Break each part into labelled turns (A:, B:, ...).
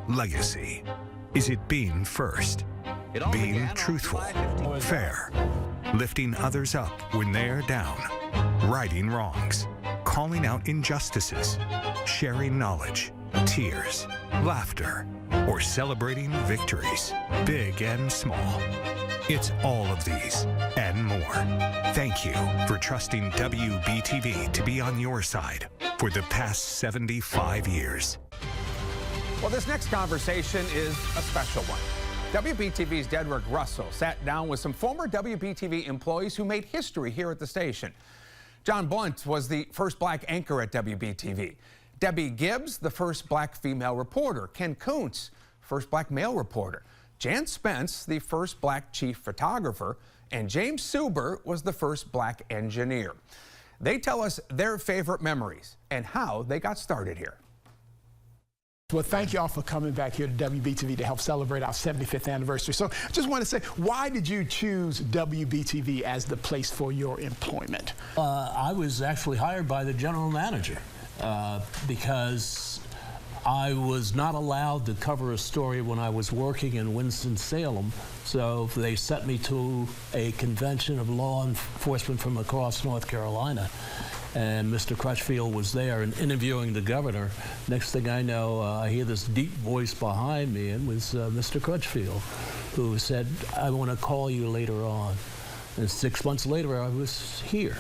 A: Legacy. Is it being first? Being truthful, fair, lifting others up when they're down, righting wrongs, calling out injustices, sharing knowledge, tears, laughter, or celebrating victories, big and small. It's all of these and more. Thank you for trusting WBTV to be on your side for the past 75 years.
B: Well, this next conversation is a special one. WBTV's Dedrick Russell sat down with some former WBTV employees who made history here at the station. John Blunt was the first black anchor at WBTV. Debbie Gibbs, the first black female reporter. Ken Kuntz, first black male reporter. Jan Spence, the first black chief photographer. And James Suber was the first black engineer. They tell us their favorite memories and how they got started here.
C: Well, thank you all for coming back here to WBTV to help celebrate our 75th anniversary. So I just want to say, why did you choose WBTV as the place for your employment?
D: I was actually hired by the general manager because I was not allowed to cover a story when I was working in Winston-Salem. So they sent me to a convention of law enforcement from across North Carolina. And Mr. Crutchfield was there and interviewing the governor. Next thing I know, I hear this deep voice behind me, and it was Mr. Crutchfield, who said, "I want to call you later on." And 6 months later, I was here.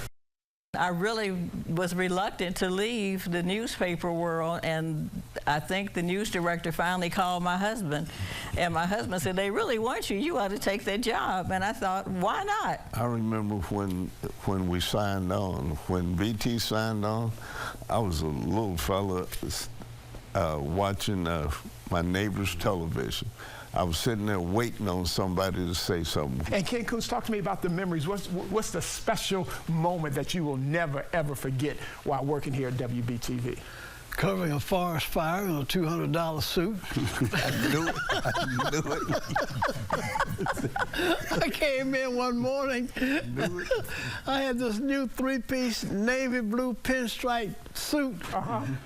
E: I really was reluctant to leave the newspaper world, and I think the news director finally called my husband, and my husband said, "They really want you. You ought to take that job." And I thought, why not?
F: I remember when we signed on, when BT signed on, I was a little fella watching my neighbor's television. I was sitting there waiting on somebody to say something.
C: And Ken Kuntz, talk to me about the memories. What's the special moment that you will never, ever forget while working here at WBTV?
G: Covering a forest fire in a $200 suit.
F: I knew it.
G: I came in one morning. I had this new three-piece navy blue pinstripe suit.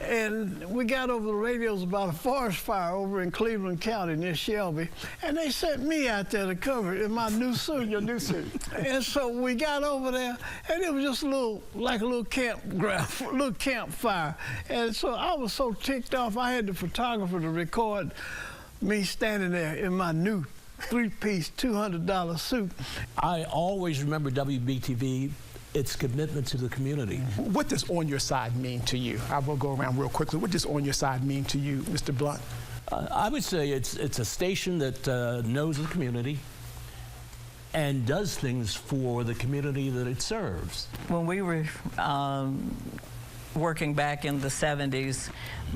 G: And we got over the radios about a forest fire over in Cleveland County near Shelby. And they sent me out there to cover it in my new suit.
C: Your new suit.
G: And so we got over there, and it was just like a little campground, a little campfire. And so I was so ticked off, I had the photographer to record me standing there in my new three-piece $200 suit.
D: I always remember WBTV, its commitment to the community.
C: What does On Your Side mean to you? I will go around real quickly. What does On Your Side mean to you, Mr. Blunt?
D: I would say it's a station that knows the community and does things for the community that it serves.
E: When we were working back in the 70s,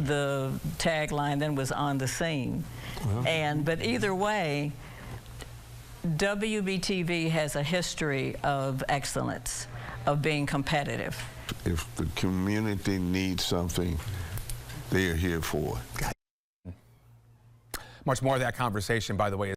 E: the tagline then was "On the Scene." But either way, WBTV has a history of excellence, of being competitive.
F: If the community needs something, they're here for it.
B: Much more of that conversation, by the way,